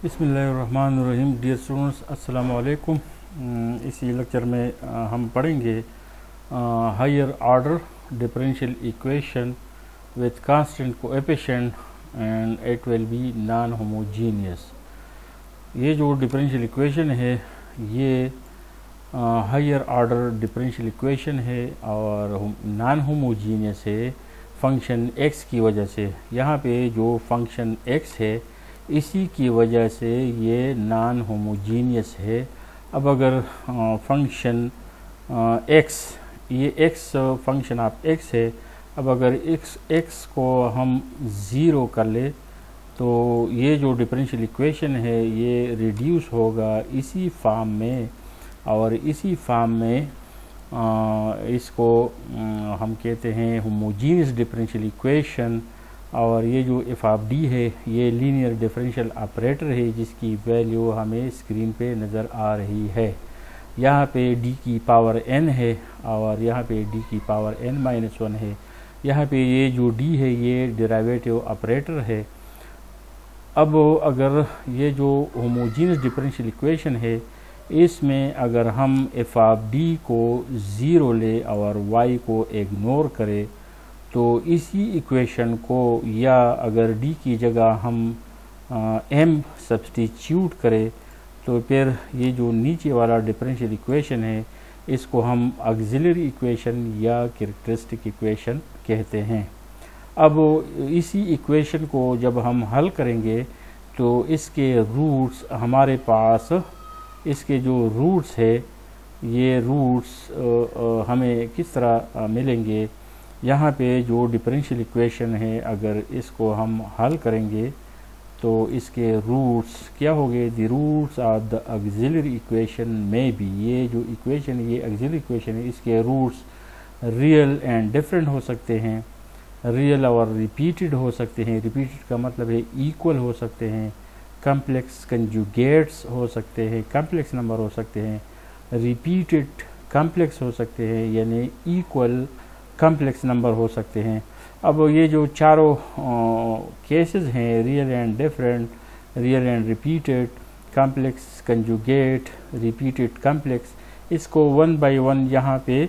बिस्मिल्लाहिर्रहमानिर्रहीम। Dear students, अस्सलामु अलैकुम। इसी लेक्चर में हम पढ़ेंगे higher order differential equation with constant coefficient and it will be non homogeneous. ये जो डिफरेंशियल इक्वेशन है ये हायर ऑर्डर डिफरेंशियल इक्वेशन है और नॉन होमोजीनियस है फंक्शन x की वजह से। यहाँ पे जो फंक्शन x है इसी की वजह से ये नॉन होमोजीनियस है। अब अगर फंक्शन x, ये x फंक्शन ऑफ x है, अब अगर x को हम ज़ीरो कर ले तो ये जो डिफरेंशियल इक्वेशन है ये रिड्यूस होगा इसी फॉर्म में, और इसी फॉर्म में इसको हम कहते हैं होमोजीनियस डिफरेंशियल इक्वेशन। और ये जो एफ ऑफ डी है ये लीनियर डिफरेंशियल ऑपरेटर है जिसकी वैल्यू हमें स्क्रीन पे नज़र आ रही है। यहाँ पे डी की पावर n है और यहाँ पे डी की पावर n-1 है। यहाँ पे ये जो डी है ये डेरिवेटिव ऑपरेटर है। अब अगर ये जो होमोजीनियस डिफरेंशियल इक्वेशन है इसमें अगर हम एफ ऑफ डी को ज़ीरो ले और y को इग्नोर करें तो इसी इक्वेशन को, या अगर d की जगह हम m सब्स्टिट्यूट करें तो फिर ये जो नीचे वाला डिफरेंशियल इक्वेशन है इसको हम ऑक्सिलरी इक्वेशन या कैरेक्टरिस्टिक इक्वेशन कहते हैं। अब इसी इक्वेशन को जब हम हल करेंगे तो इसके रूट्स हमारे पास, इसके जो रूट्स है ये रूट्स हमें किस तरह मिलेंगे। यहाँ पे जो डिफरेंशियल इक्वेशन है अगर इसको हम हल करेंगे तो इसके रूट्स क्या होंगे, the roots of the auxiliary equation में भी, ये जो इक्वेशन ये ऑक्सिलरी इक्वेशन है इसके रूट्स रियल एंड डिफरेंट हो सकते हैं, रियल और रिपीटेड हो सकते हैं। रिपीटेड का मतलब है इक्वल हो सकते हैं, कम्प्लेक्स कंजुगेट्स हो सकते हैं, कम्प्लेक्स नंबर हो सकते हैं, रिपीटेड कम्प्लेक्स हो सकते हैं यानी इक्वल कम्प्लेक्स नंबर हो सकते हैं। अब ये जो चारों केसेस हैं, real and different, real and repeated, complex conjugate, repeated complex, इसको वन बाय वन यहाँ पे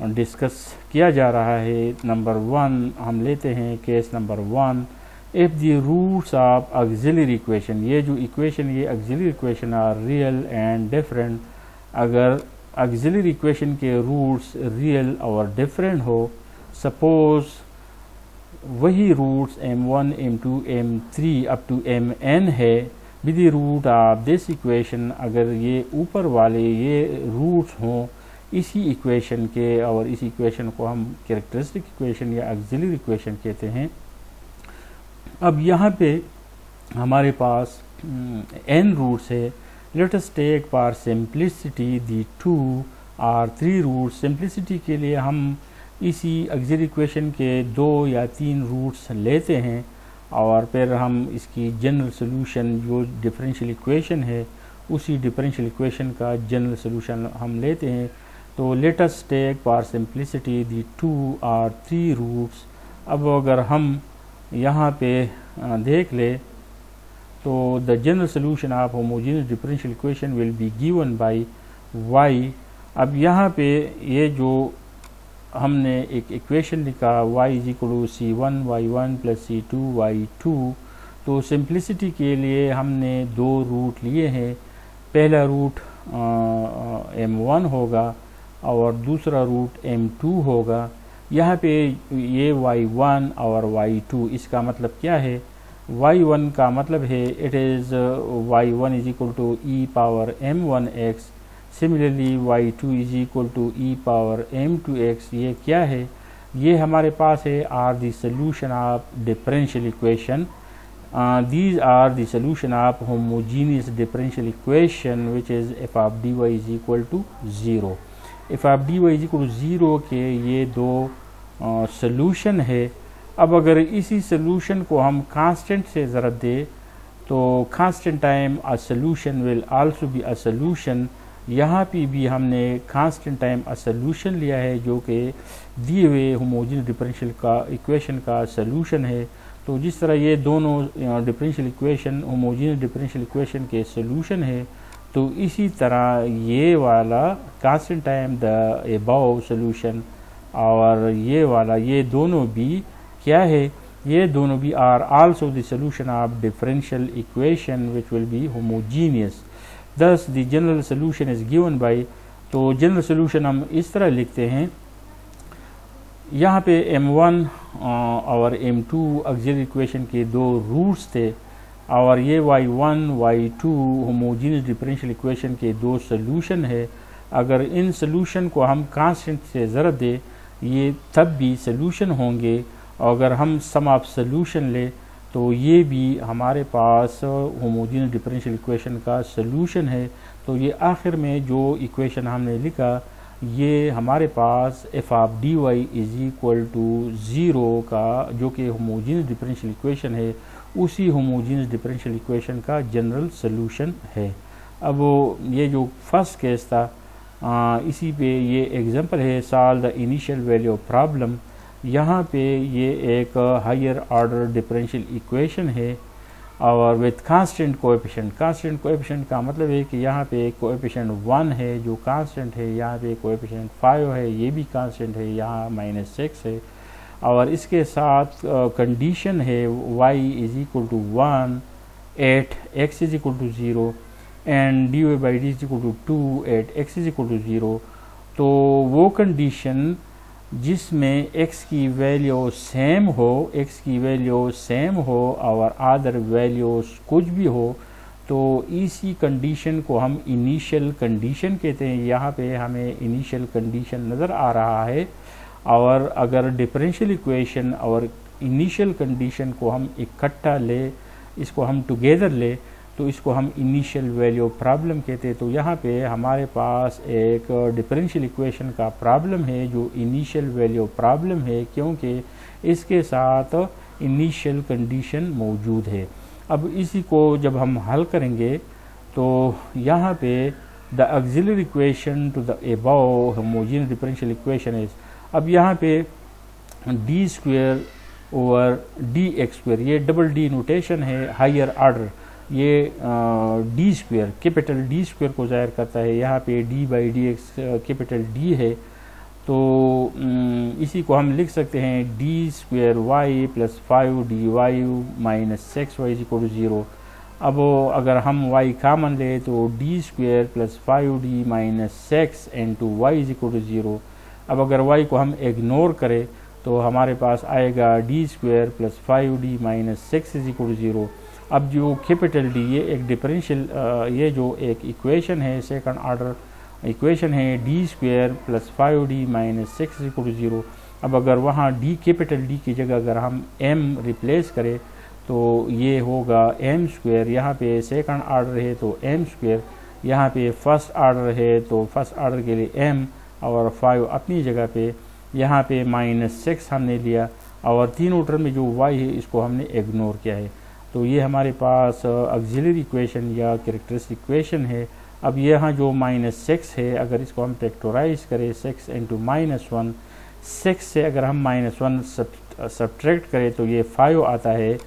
डिस्कस किया जा रहा है। नंबर 1 हम लेते हैं, case number 1, if the roots of auxiliary equation, ये जो इक्वेशन ये auxiliary equation are real and different, अगर ऑक्सिलरी इक्वेशन के रूट्स रियल और डिफरेंट हो, सपोज वही roots m1 m2 m3 up to mn है with the root of this equation, अगर ये ऊपर वाले ये रूट्स हों इसी इक्वेशन के, और इस इक्वेशन को हम कैरेक्टरिस्टिक इक्वेशन या ऑक्सिलरी इक्वेशन कहते हैं। अब यहाँ पे हमारे पास n रूट्स है। Let us take for simplicity the 2 or 3 roots. Simplicity के लिए हम इसी ऑक्सिलरी इक्वेशन के 2 या 3 रूट्स लेते हैं और फिर हम इसकी जनरल सोल्यूशन जो डिफरेंशियल इक्वेशन है उसी डिफरेंशियल इक्वेशन का जनरल सोल्यूशन हम लेते हैं। तो let us take for simplicity the 2 or 3 roots. अब अगर हम यहाँ पे देख ले तो the general solution of homogeneous differential equation will be given by y। अब यहाँ पे ये जो हमने एक इक्वेशन लिखा y = c1 y1 + c2 y2, तो सिंप्लिसिटी के लिए हमने 2 रूट लिए हैं। पहला रूट m1 होगा और दूसरा रूट m2 होगा। यहाँ पे ये y1 और y2, इसका मतलब क्या है, y1 का मतलब है it is y1 = e power m1x, similarly y2 = e power m2x। ये क्या है, ये हमारे पास है are the solution of differential equation, these are the solution of homogeneous differential equation which is F of D y = 0। F of D y = 0 के ये 2 solution है। अब अगर इसी सोल्यूशन को हम कांस्टेंट से ज़रब दे तो constant time a solution will also be a solution. यहाँ पे भी हमने कांस्टेंट टाइम अ सोल्यूशन लिया है जो कि दिए हुए होमोजेनियस डिफरेंशियल का इक्वेशन का सोल्यूशन है। तो जिस तरह ये दोनों differential equation homogeneous differential equation के सॉल्यूशन है, तो इसी तरह ये वाला constant time the above solution और ये वाला, ये दोनों भी क्या है, ये दोनों भी are also the solution of differential equation which will be homogeneous. Thus the general solution is given by, तो जनरल सॉल्यूशन हम इस तरह लिखते हैं, यहाँ पे m1 और m2 ऑक्सिलरी इक्वेशन के दो रूट्स थे और ये y1 y2 homogeneous differential equation के दो सॉल्यूशन है। अगर इन सॉल्यूशन को हम कांस्टेंट से ज़रब दें ये तब भी सॉल्यूशन होंगे, और अगर हम सम ऑफ सॉल्यूशन ले तो ये भी हमारे पास होमोजेनियस डिफरेंशियल इक्वेशन का सॉल्यूशन है। तो ये आखिर में जो इक्वेशन हमने लिखा ये हमारे पास F of D Y is equal to 0 का, जो कि होमोजेनियस डिफरेंशियल इक्वेशन है, उसी होमोजेनियस डिफरेंशियल इक्वेशन का जनरल सॉल्यूशन है। अब ये जो फर्स्ट केस था इसी पे ये एग्जांपल है, solve the initial value of problem. यहाँ पे ये एक हायर ऑर्डर डिफरेंशियल इक्वेशन है और with constant coefficient. Constant coefficient का मतलब है कि यहाँ पे कोएफिशिएंट 1 है जो कांस्टेंट है, यहाँ पे कोएफिशिएंट 5 है ये भी कांस्टेंट है, यहाँ -6 है, और इसके साथ कंडीशन है y is equal to 1 at x is equal to 0 and dy by d is equal to 2 at x is equal to 0। तो वो कंडीशन जिसमें x की वैल्यू सेम हो, x की वैल्यू सेम हो और अदर वैल्यूज कुछ भी हो, तो इसी कंडीशन को हम इनिशियल कंडीशन कहते हैं। यहाँ पे हमें इनिशियल कंडीशन नज़र आ रहा है, और अगर डिफरेंशियल इक्वेशन और इनिशियल कंडीशन को हम इकट्ठा ले, इसको हम टुगेदर ले, तो इसको हम इनिशियल वैल्यू प्रॉब्लम कहते हैं। तो यहाँ पे हमारे पास एक डिफरेंशियल इक्वेशन का प्रॉब्लम है जो इनिशियल वैल्यू प्रॉब्लम है, क्योंकि इसके साथ इनिशियल कंडीशन मौजूद है। अब इसी को जब हम हल करेंगे तो यहाँ पे the auxiliary equation to the above homogeneous differential equation is, अब यहाँ पे d square over d x square, ये डबल डी नोटेशन है हायर ऑर्डर, ये D square capital D square को ज़ाहिर करता है। यहाँ पे d by d x capital D है, तो इसी को हम लिख सकते हैं D square y plus 5 D y minus 6 y is equal to 0। अब अगर हम y कामन ले तो D square plus 5d minus 6 into y is equal to 0। अब अगर y को हम इग्नोर करें तो हमारे पास आएगा D square plus 5d minus 6 is equal to 0। अब जो कैपिटल डी ये एक डिफरेंशियल ये जो एक इक्वेशन है, सेकंड ऑर्डर इक्वेशन है, D square plus 5d minus 6 is equal to 0। अब अगर वहाँ डी कैपिटल डी की जगह अगर हम m रिप्लेस करें तो ये होगा m स्क्वेयर, यहाँ पे सेकंड ऑर्डर है तो m स्क्वेयर, यहाँ पे फर्स्ट ऑर्डर है तो फर्स्ट ऑर्डर के लिए m और 5 अपनी जगह पे, यहाँ पे -6 हमने लिया और तीनों टर्म में जो y है इसको हमने इग्नोर किया है। तो ये हमारे पास ऑक्सिलरी इक्वेशन या कैरेक्टरिस्टिक इक्वेशन है। अब यहाँ जो -6 है अगर इसको हम फैक्टराइज करें 6 इंटू -1, 6 से अगर हम -1 सब्ट्रैक्ट करें तो ये 5 आता है,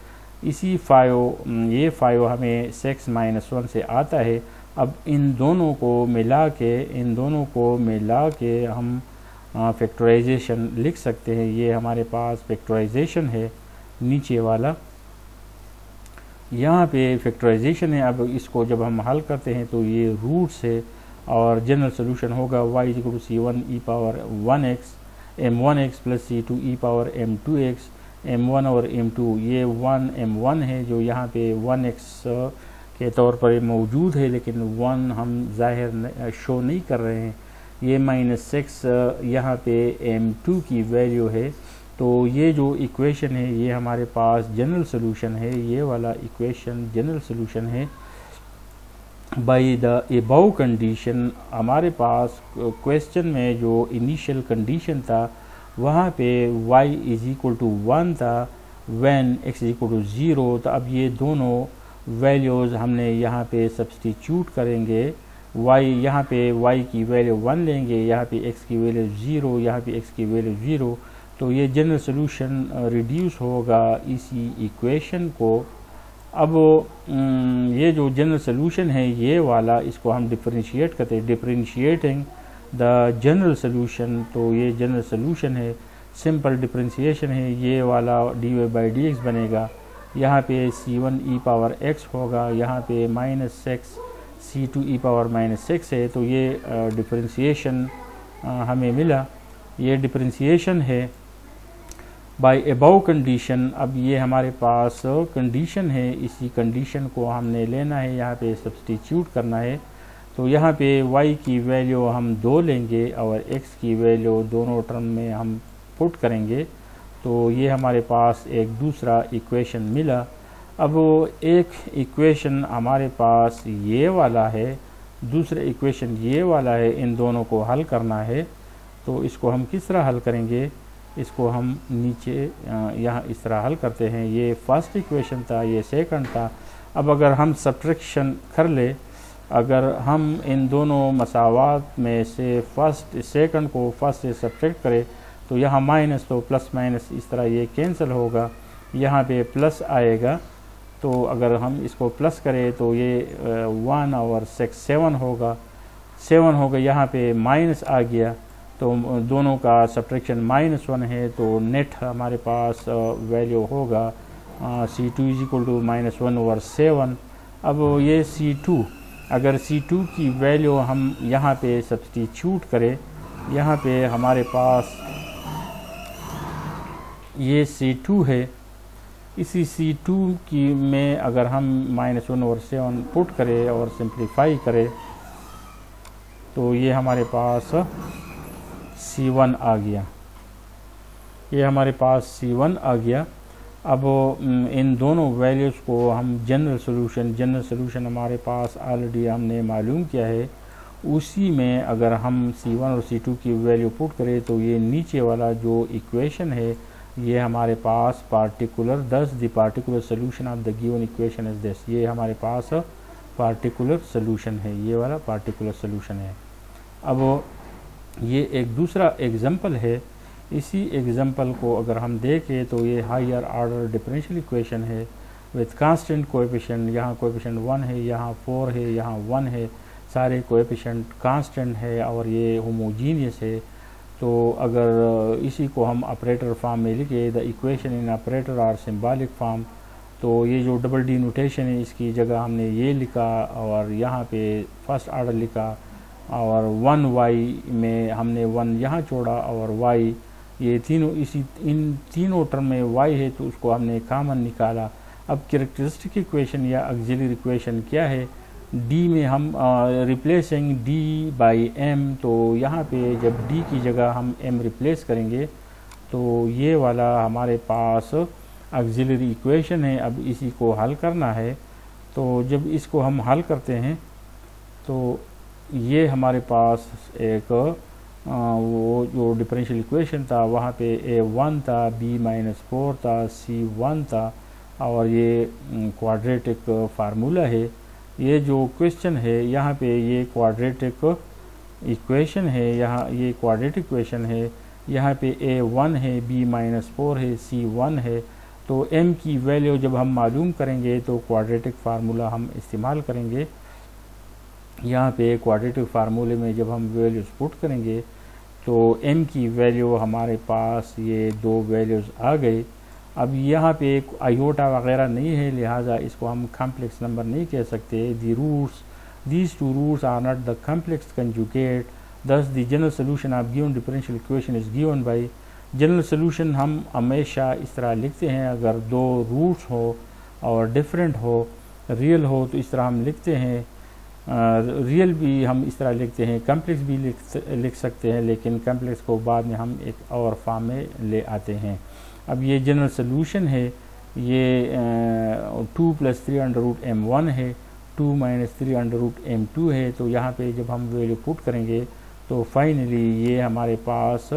इसी 5 ये 5 हमें 6 -1 से आता है। अब इन दोनों को मिला के हम फैक्टराइजेशन लिख सकते हैं। ये हमारे पास फैक्टराइजेशन है नीचे वाला, यहाँ पे फैक्टराइजेशन है। अब इसको जब हम हल करते हैं तो ये रूट्स है और जनरल सोल्यूशन होगा y is equal to c1 e power 1x m1x plus c2 e power m2x, m1 और m2 ये 1 m1 है जो यहाँ पे 1x के तौर पर मौजूद है, लेकिन 1 हम ज़ाहिर शो नहीं कर रहे हैं। ये -6 यहाँ पे m2 की वैल्यू है। तो ये जो इक्वेशन है ये हमारे पास जनरल सोल्यूशन है, ये वाला इक्वेशन जनरल सोल्यूशन है। बाय द अबव कंडीशन हमारे पास क्वेश्चन में जो इनिशियल कंडीशन था वहाँ पे y इज इक्वल टू 1 था when x is equal to 0। तो अब ये दोनों वैल्यूज़ हमने यहाँ पे सब्स्टिट्यूट करेंगे। y यहाँ पे y की वैल्यू 1 लेंगे, यहाँ पे x की वैल्यू 0, यहाँ पे x की वैल्यू 0। तो ये जनरल सोल्यूशन रिड्यूस होगा इसी इक्वेशन को। अब ये जो जनरल सोल्यूशन है ये वाला, इसको हम डिफरेंशिएट करते हैं, डिफरेंशिएटिंग द जनरल सोल्यूशन। तो ये जनरल सोल्यूशन है, सिंपल डिफरेंशिएशन है, ये वाला dy/dx बनेगा। यहाँ पे c1 e पावर x होगा, यहाँ पे -x c2 e power -x है। तो ये डिफरेंशिएशन हमें मिला, ये डिफरेंशिएशन है बाय अबव कंडीशन। अब ये हमारे पास कंडीशन है, इसी कंडीशन को हमने लेना है, यहाँ पे सब्स्टिट्यूट करना है। तो यहाँ पे y की वैल्यू हम 2 लेंगे और x की वैल्यू दोनों टर्म में हम पुट करेंगे। तो ये हमारे पास एक दूसरा इक्वेशन मिला। अब एक इक्वेशन हमारे पास ये वाला है, दूसरा इक्वेशन ये वाला है, इन दोनों को हल करना है। तो इसको हम किस तरह हल करेंगे, इसको हम नीचे यहाँ इस तरह हल करते हैं। ये फर्स्ट इक्वेशन था, ये सेकंड था। अब अगर हम सब्ट्रैक्शन कर ले, अगर हम इन दोनों मसावात में से फर्स्ट सेकंड को फर्स्ट से सब्ट्रैक्ट करें तो यहाँ माइनस, तो प्लस माइनस इस तरह ये कैंसिल होगा, यहाँ पे प्लस आएगा। तो अगर हम इसको प्लस करें तो ये 1 और 6 7 होगा, 7 होगा, यहाँ पे माइनस आ गया। तो दोनों का सब्ट्रैक्शन -1 है। तो नेट हमारे पास वैल्यू होगा c2 = -1/7। अब ये c2, अगर c2 की वैल्यू हम यहाँ पे सब्स्टिट्यूट करें, यहाँ पे हमारे पास ये c2 है, इसी c2 की में अगर हम -1/7 पुट करें और सिंप्लीफाई करें तो ये हमारे पास c1 आ गया, ये हमारे पास c1 आ गया। अब इन दोनों वैल्यूज़ को हम जनरल सोल्यूशन हमारे पास ऑलरेडी हमने मालूम किया है, उसी में अगर हम c1 और c2 की वैल्यू पुट करें तो ये नीचे वाला जो इक्वेशन है ये हमारे पास पार्टिकुलर, दस the particular solution of the given equation is this. ये हमारे पास पार्टिकुलर सोल्यूशन है, ये वाला पार्टिकुलर सोल्यूशन है। अब ये एक दूसरा एग्जांपल है, इसी एग्जांपल को अगर हम देखें तो ये हायर ऑर्डर डिफरेंशियल इक्वेशन है विथ कांस्टेंट कोएफिशिएंट। यहाँ कोएफिशिएंट 1 है, यहाँ 4 है, यहाँ 1 है, सारे कोएफिशिएंट कांस्टेंट है और ये होमोजीनियस है। तो अगर इसी को हम ऑपरेटर फॉर्म में लिखे, the equation in operator or symbolic form, तो ये जो डबल डी नोटेशन है इसकी जगह हमने ये लिखा और यहाँ पे फर्स्ट ऑर्डर लिखा और 1y में हमने 1 यहाँ जोड़ा और y, ये तीनों इन तीनों टर्म में y है तो उसको हमने कॉमन निकाला। अब कैरेक्टरिस्टिक इक्वेशन या ऑक्सिलरी इक्वेशन क्या है, d में हम रिप्लेसिंग d/m, तो यहाँ पे जब d की जगह हम m रिप्लेस करेंगे तो ये वाला हमारे पास ऑक्सिलरी इक्वेशन है। अब इसी को हल करना है, तो जब इसको हम हल करते हैं तो ये हमारे पास एक वो जो डिफरेंशियल इक्वेशन था वहाँ पे a1 था, b-4 था, c1 था और ये क्वाड्रेटिक फार्मूला है। ये जो क्वेश्चन है यहाँ पे ये क्वाड्रेटिक इक्वेशन है, यहाँ ये क्वाड्रेटिक इक्वेशन है, यहाँ पे a1 है, b-4 है, c1 है। तो m की वैल्यू जब हम मालूम करेंगे तो क्वाड्रेटिक फार्मूला हम इस्तेमाल करेंगे। यहाँ पे क्वाड्रेटिक फार्मूले में जब हम वैल्यूज़ पुट करेंगे तो m की वैल्यू हमारे पास ये दो वैल्यूज़ आ गई। अब यहाँ पे एक आयोटा वगैरह नहीं है, लिहाजा इसको हम कॉम्प्लेक्स नंबर नहीं कह सकते। These two roots are not the complex conjugate, thus the general solution of given differential equation is given by. General solution हम हमेशा इस तरह लिखते हैं, अगर दो रूट्स हो और डिफरेंट हो, रियल हो तो इस तरह हम लिखते हैं, रियल भी हम इस तरह लिखते हैं, कॉम्प्लेक्स भी लिख सकते हैं, लेकिन कॉम्प्लेक्स को बाद में हम एक और फॉर्म में ले आते हैं। अब ये जनरल सोल्यूशन है, ये 2 + 3√m1 है, 2 - 3√m2 है। तो यहाँ पे जब हम वैल्यू पुट करेंगे तो फाइनली ये हमारे पास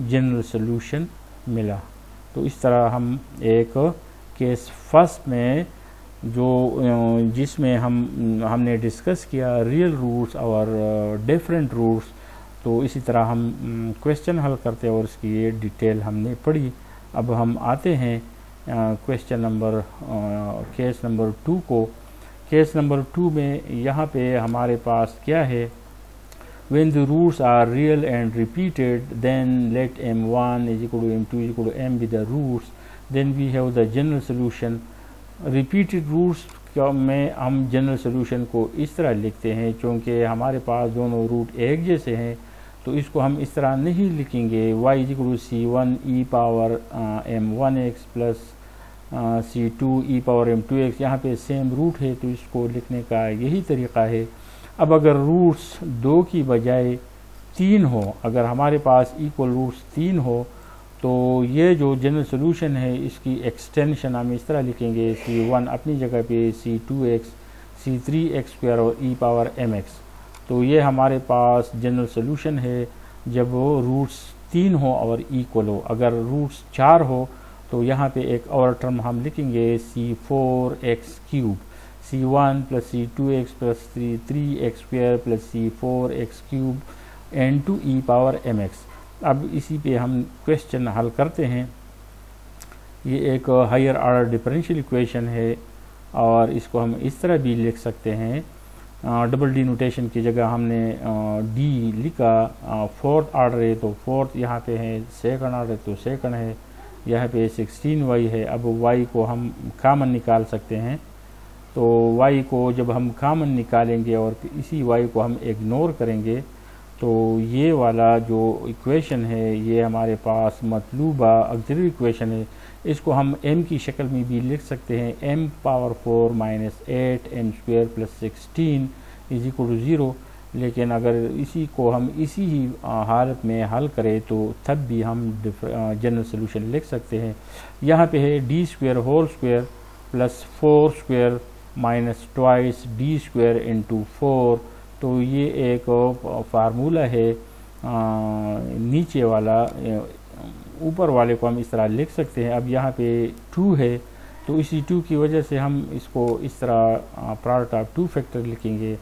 जनरल सोल्यूशन मिला। तो इस तरह हम एक केस फर्स्ट में जो जिसमें हमने डिस्कस किया रियल रूट्स और डिफरेंट रूट्स, तो इसी तरह हम क्वेश्चन हल करते हैं और इसकी ये डिटेल हमने पढ़ी। अब हम आते हैं क्वेश्चन नंबर केस नंबर 2 को। केस नंबर 2 में यहाँ पे हमारे पास क्या है, when the roots are real and repeated, then let m1 is equal to m2 is equal to m be the roots, then we have the general solution. repeated roots में हम general solution को इस तरह लिखते हैं, क्योंकि हमारे पास दोनों रूट एक जैसे हैं तो इसको हम इस तरह नहीं लिखेंगे। y is equal to c1 e power m1x plus c2 e power m2x, यहाँ पे सेम रूट है तो इसको लिखने का यही तरीका है। अब अगर रूट्स 2 की बजाय 3 हो, अगर हमारे पास इक्वल रूट्स 3 हो, तो ये जो जनरल सोल्यूशन है इसकी एक्सटेंशन हम इस तरह लिखेंगे, c1 अपनी जगह पे c2x c3x² और e पावर mx। तो ये हमारे पास जनरल सोल्यूशन है जब रूट्स 3 हो और इक्वल हो। अगर रूट्स 4 हो तो यहाँ पे एक और टर्म हम लिखेंगे c4x³ c1 plus c2x plus 3x² plus c4x³ n2 e power mx। अब इसी पे हम क्वेश्चन हल करते हैं। ये एक हायर ऑर्डर डिफरेंशियल इक्वेशन है और इसको हम इस तरह भी लिख सकते हैं, डबल डी नोटेशन की जगह हमने डी लिखा। फोर्थ ऑर्डर है तो फोर्थ यहाँ पे है, सेकंड ऑर्डर तो सेकंड है, यहाँ पे 16y है। अब y को हम कॉमन निकाल सकते हैं, तो y को जब हम कॉमन निकालेंगे और इसी y को हम इग्नोर करेंगे तो ये वाला जो इक्वेशन है ये हमारे पास मतलूबा ऑक्सिलरी इक्वेशन है। इसको हम m की शक्ल में भी लिख सकते हैं, m power 4 minus 8 m² plus 16 is equal to 0। लेकिन अगर इसी को हम इसी ही हालत में हल करें तो तब भी हम जनरल सोल्यूशन लिख सकते हैं। यहाँ पे है d² whole square plus 4² minus twice d² into 4। तो ये एक फार्मूला है, नीचे वाला ऊपर वाले को हम इस तरह लिख सकते हैं। अब यहाँ पे 2 है तो इसी 2 की वजह से हम इसको इस तरह प्रोडक्ट ऑफ 2 फैक्टर लिखेंगे।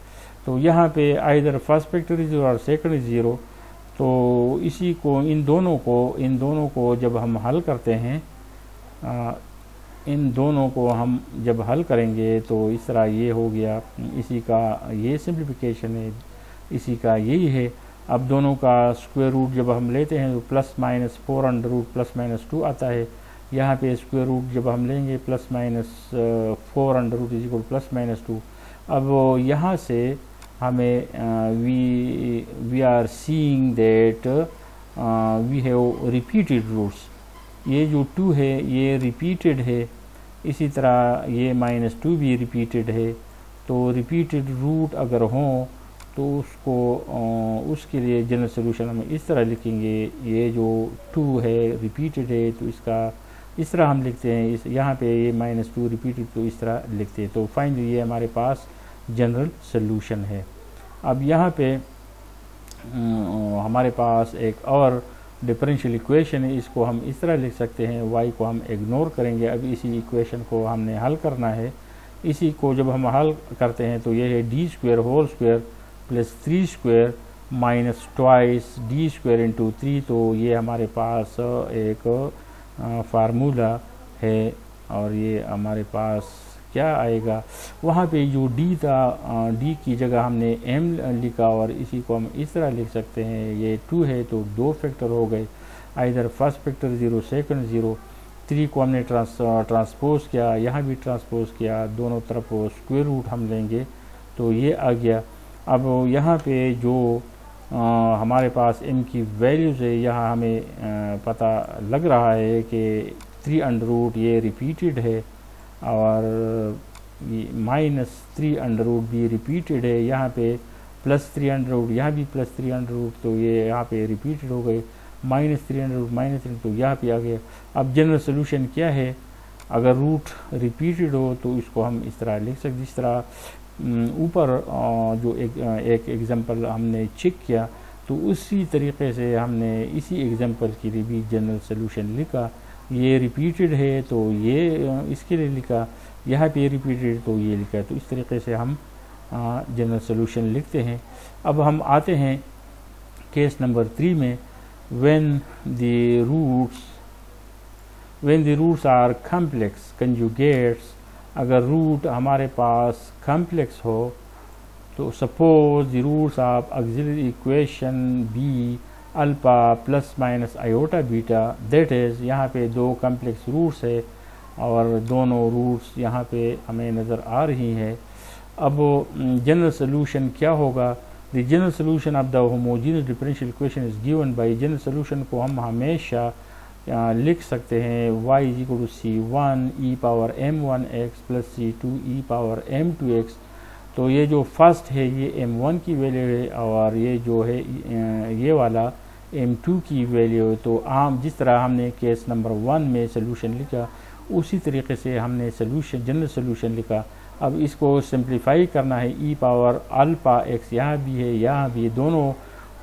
तो यहाँ पे आइदर फर्स्ट फैक्टर इज 0 और सेकंड इज 0। तो इसी को इन दोनों को जब हम हल करते हैं, इन दोनों को हम जब हल करेंगे तो इस तरह ये हो गया, इसी का ये सिंप्लीफिकेशन है, इसी का यही है। अब दोनों का स्क्वायर रूट जब हम लेते हैं तो plus minus 4 under root plus minus 2 आता है। यहाँ पे स्क्वायर रूट जब हम लेंगे plus minus 4 under root is equal plus minus 2। अब यहाँ से हमें we are seeing that we have repeated roots. ये जो 2 है ये रिपीटेड है, इसी तरह ये -2 भी रिपीटेड है। तो रिपीटेड रूट अगर हों तो उसके लिए जनरल सोल्यूशन हम इस तरह लिखेंगे, ये जो 2 है रिपीटेड है तो इसका इस तरह हम लिखते हैं, इस यहाँ पे ये -2 रिपीटेड तो इस तरह लिखते हैं। तो फाइनली ये हमारे पास जनरल सोल्यूशन है। अब यहाँ पे हमारे पास एक और डिफरेंशियल इक्वेशन है, इसको हम इस तरह लिख सकते हैं, y को हम इग्नोर करेंगे। अब इसी इक्वेशन को हमने हल करना है। इसी को जब हम हल करते हैं तो ये है d² whole square plus 3² minus twice d² into 3। तो ये हमारे पास एक फार्मूला है और ये हमारे पास क्या आएगा, वहाँ पे जो d था, d की जगह हमने m लिखा और इसी को हम इस तरह लिख सकते हैं, ये 2 है तो 2 फैक्टर हो गए, आइदर फर्स्ट फैक्टर 0 सेकंड 0। 3 को हमने ट्रांसपोज किया, यहाँ भी ट्रांसपोज किया, दोनों तरफ स्क्वायर रूट हम लेंगे तो ये आ गया। अब यहाँ पे जो हमारे पास m की वैल्यूज़ है, यहाँ हमें पता लग रहा है कि 3 अंडर रूट ये रिपीटेड है और -3 अंडर रूट भी रिपीटेड है। यहाँ पे +3 अंडर रूट, यहाँ भी +3 अंडर रूट तो ये यहाँ पे रिपीटेड हो गए। -3 अंडर रूट -3 तो यहाँ पे आ गया। अब जनरल सोल्यूशन क्या है, अगर रूट रिपीटेड हो तो इसको हम इस तरह लिख सकते, जिस तरह ऊपर जो एक एग्जांपल हमने चेक किया तो उसी तरीके से हमने इसी एग्जांपल के लिए भी जनरल सोल्यूशन लिखा। ये रिपीटेड है तो ये इसके लिए लिखा, यहाँ पे रिपीटेड तो ये लिखा है। तो इस तरीके से हम जनरल सोल्यूशन लिखते हैं। अब हम आते हैं केस नंबर 3 में when the roots are complex conjugates, अगर रूट हमारे पास कॉम्प्लेक्स हो तो suppose the roots of auxiliary equation be alpha plus minus iota beta, that is यहाँ पे दो कॉम्प्लेक्स रूट्स है और दोनों रूट्स यहाँ पे हमें नज़र आ रही है। अब जनरल सोल्यूशन क्या होगा? The general solution of the homogeneous differential equation is given by, general solution को हम हमेशा लिख सकते हैं y is equal to c1 e power m1x plus c2 e power m2x। तो ये जो फर्स्ट है ये m1 की वैल्यू है और ये जो है ये वाला m2 की वैल्यू है। तो आम जिस तरह हमने केस नंबर 1 में सोल्यूशन लिखा उसी तरीके से हमने सोल्यूशन जनरल सोल्यूशन लिखा। अब इसको सिंप्लीफाई करना है, e पावर अल्फ़ा x यहाँ भी है यहाँ भी, दोनों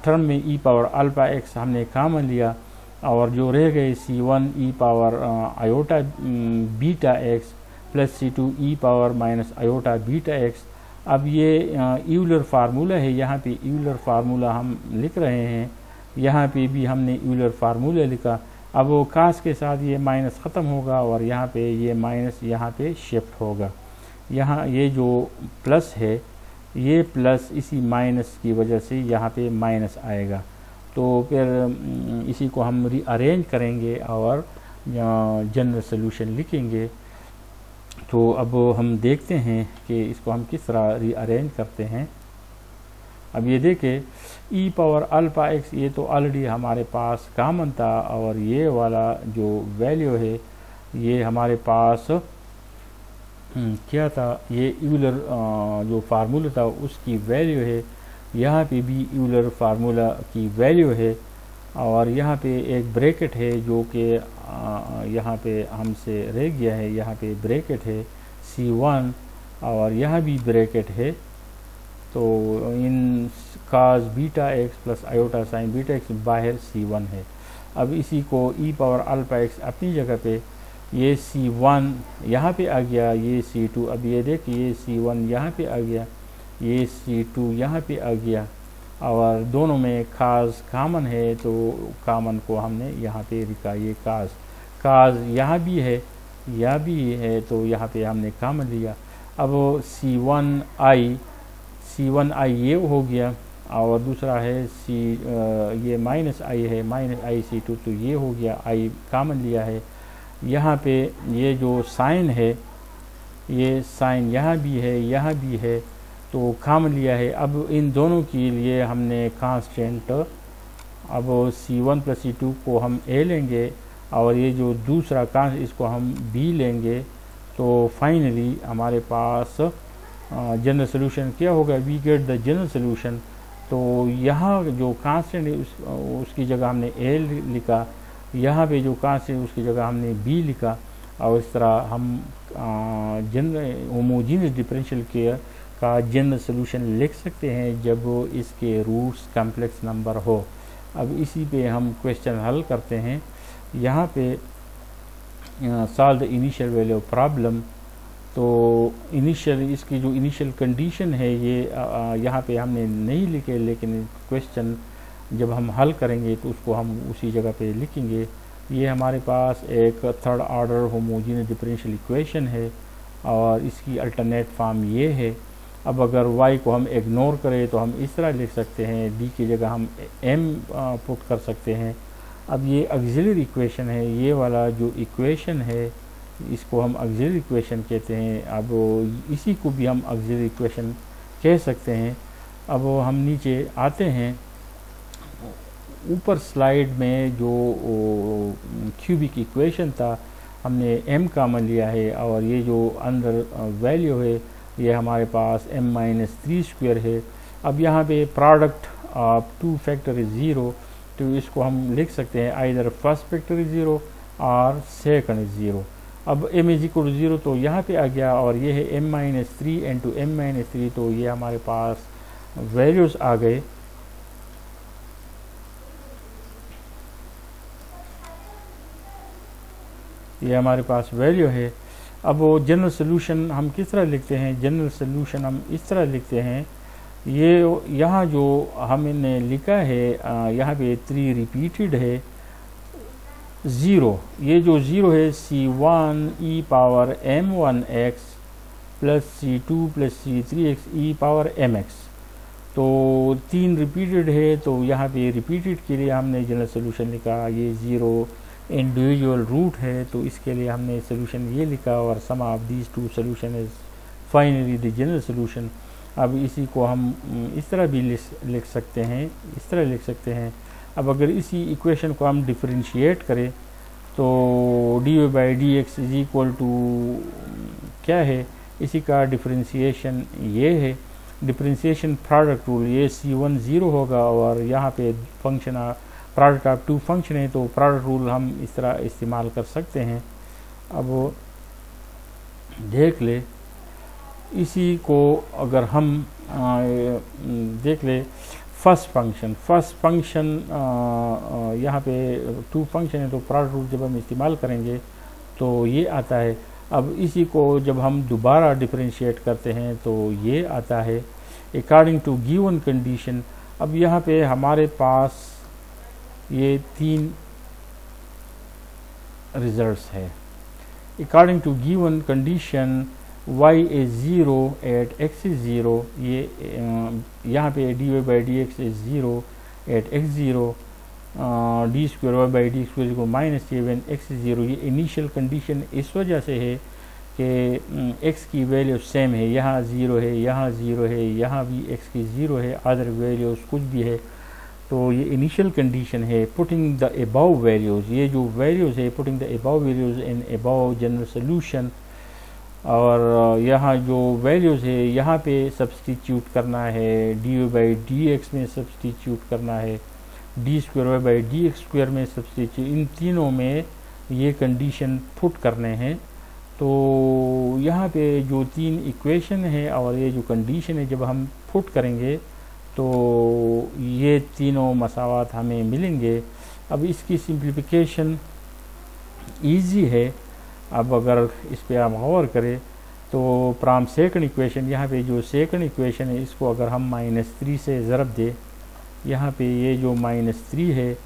टर्म में e पावर अल्फ़ा x हमने कॉमन लिया और जो रह गए c1 e power iota beta x plus c2 e power minus iota beta x। अब ये यूलर फार्मूला है, यहाँ पे यूलर फार्मूला हम लिख रहे हैं, यहाँ पे भी हमने यूलर फार्मूला लिखा। अब वो कास के साथ ये माइनस ख़त्म होगा और यहाँ पे ये माइनस यहाँ पे शिफ्ट होगा। यहाँ ये जो प्लस है ये प्लस इसी माइनस की वजह से यहाँ पे माइनस आएगा। तो फिर इसी को हम रीअरेंज करेंगे और जनरल सोल्यूशन लिखेंगे। तो अब हम देखते हैं कि इसको हम किस तरह रीअरेंज करते हैं। अब ये देखें e पावर अल्फ़ा x ये तो ऑलरेडी हमारे पास कॉमन था और ये वाला जो वैल्यू है ये हमारे पास क्या था, ये यूलर जो फार्मूला था उसकी वैल्यू है। यहाँ पे भी यूलर फार्मूला की वैल्यू है और यहाँ पे एक ब्रैकेट है जो कि यहाँ पे हमसे रह गया है, यहाँ पे ब्रैकेट है c1 और यहाँ भी ब्रैकेट है। तो इन cos beta x plus iota sine beta x बाहर c1 है। अब इसी को e पावर अल्फ़ा x अपनी जगह पे, ये c1 यहाँ पे आ गया, ये c2, अब ये देखिए ये c1 यहाँ पे आ गया, ये c2 यहाँ पे आ गया और दोनों में काज कॉमन है तो कॉमन को हमने यहाँ पे लिखा। ये काज यहाँ भी है यहाँ भी है तो यहाँ पे हमने कॉमन लिया। अब c1i ये हो गया और दूसरा है ये माइनस i है, माइनस i c2 तो ये हो गया, i कॉमन लिया है। यहाँ पे ये जो साइन है ये साइन यहाँ भी है यहाँ भी है तो कॉमन लिया है। अब इन दोनों के लिए हमने कांस्टेंट, अब c1 प्लस c2 को हम a लेंगे और ये जो दूसरा कांस्टेंट इसको हम b लेंगे। तो फाइनली हमारे पास जनरल सोल्यूशन क्या होगा, we get the general solution. तो यहाँ जो कांस्टेंट है उसकी जगह हमने a लिखा, यहाँ पे जो कांस्टेंट उसकी जगह हमने b लिखा और इस तरह हम होमोजेनियस डिफरेंशियल का जनरल सोल्यूशन लिख सकते हैं जब इसके रूट्स कॉम्प्लेक्स नंबर हो। अब इसी पे हम क्वेश्चन हल करते हैं। यहाँ पे solve the initial value of problem. तो इनिशियल इसकी जो इनिशियल कंडीशन है ये यहाँ पे हमने नहीं लिखे, लेकिन क्वेश्चन जब हम हल करेंगे तो उसको हम उसी जगह पे लिखेंगे। ये हमारे पास एक third order homogeneous differential equation है और इसकी अल्टरनेट फॉर्म ये है। अब अगर y को हम इग्नोर करें तो हम इस तरह लिख सकते हैं, d की जगह हम m पुट कर सकते हैं। अब ये ऑक्सिलरी इक्वेशन है, ये वाला जो इक्वेशन है इसको हम ऑक्सिलरी इक्वेशन कहते हैं। अब इसी को भी हम ऑक्सिलरी इक्वेशन कह सकते हैं। अब हम नीचे आते हैं, ऊपर स्लाइड में जो क्यूबिक इक्वेशन था हमने m कॉमन लिया है और ये जो अंदर वैल्यू है ये हमारे पास m-3 स्क्वायर है। अब यहाँ पे प्रोडक्ट ऑफ 2 फैक्टर इज 0, तो इसको हम लिख सकते हैं आइदर फर्स्ट फैक्टर इज 0 और सेकंड इज 0। अब m इज इक्वल टू 0 तो यहाँ पे आ गया और ये है m-3 इंटू m-3, तो ये हमारे पास वैल्यूज़ आ गए। ये हमारे पास वैल्यू है। अब वो जनरल सोल्यूशन हम किस तरह लिखते हैं, जनरल सोल्यूशन हम इस तरह लिखते हैं ये यहाँ जो हमने लिखा है यहाँ पे 3 रिपीटेड है, 0, ये जो 0 है C1 e power m1x plus C2 plus C3x e power mx, तो 3 रिपीटेड है, तो यहाँ पे रिपीटेड के लिए हमने जनरल सोल्यूशन लिखा, ये 0 इंडिविजुअल रूट है तो इसके लिए हमने सोल्यूशन ये लिखा, और sum of these two solution is finally the general solution. अब इसी को हम इस तरह भी लिख सकते हैं, इस तरह लिख सकते हैं। अब अगर इसी इक्वेशन को हम डिफरेंशिएट करें तो dy/dx इज इक्वल टू क्या है, इसी का डिफरेंशिएशन ये है, डिफरेंशिएशन प्रोडक्ट रूल, ये C1 0 होगा और यहाँ पे फंक्शन प्रोडक्ट ऑफ 2 फंक्शन है, तो प्रोडक्ट रूल हम इस तरह इस्तेमाल कर सकते हैं। अब देख ले, इसी को अगर हम देख ले, फर्स्ट फंक्शन यहाँ पे 2 फंक्शन है, तो प्रोडक्ट रूल जब हम इस्तेमाल करेंगे तो ये आता है। अब इसी को जब हम दोबारा डिफरेंशिएट करते हैं तो ये आता है अकॉर्डिंग टू गिवन कंडीशन। अब यहाँ पे हमारे पास ये 3 रिजल्ट्स है। According to given condition y is 0 at x is 0, ये यहाँ पे dy/dx is 0 at x 0, d² y/d² को माइनस ये व्हेन x is 0। ये इनिशियल कंडीशन इस वजह से है कि x की वैल्यू सेम है, यहाँ 0 है, यहाँ 0 है, यहाँ भी x की 0 है, अदर वैल्यूज कुछ भी है, तो ये इनिशियल कंडीशन है। पुटिंग द अबव वैल्यूज़, ये जो वैल्यूज़ है, putting the above values in above general solution, और यहाँ जो वैल्यूज़ है यहाँ पे सब्सटीट्यूट करना है, dy/dx में सब्सटीट्यूट करना है, d² y/dx² में सब्सटीट्यूट, इन तीनों में ये कंडीशन पुट करने हैं। तो यहाँ पे जो 3 इक्वेशन है और ये जो कंडीशन है जब हम पुट करेंगे तो ये तीनों मसावात हमें मिलेंगे। अब इसकी सिंप्लीफिकेशन ईजी है। अब अगर इस पे आप गौर करें तो फ्रॉम सेकंड इक्वेशन, यहाँ पे जो सेकंड इक्वेशन है इसको अगर हम -3 से ज़रब दे, यहाँ पे ये जो -3 है,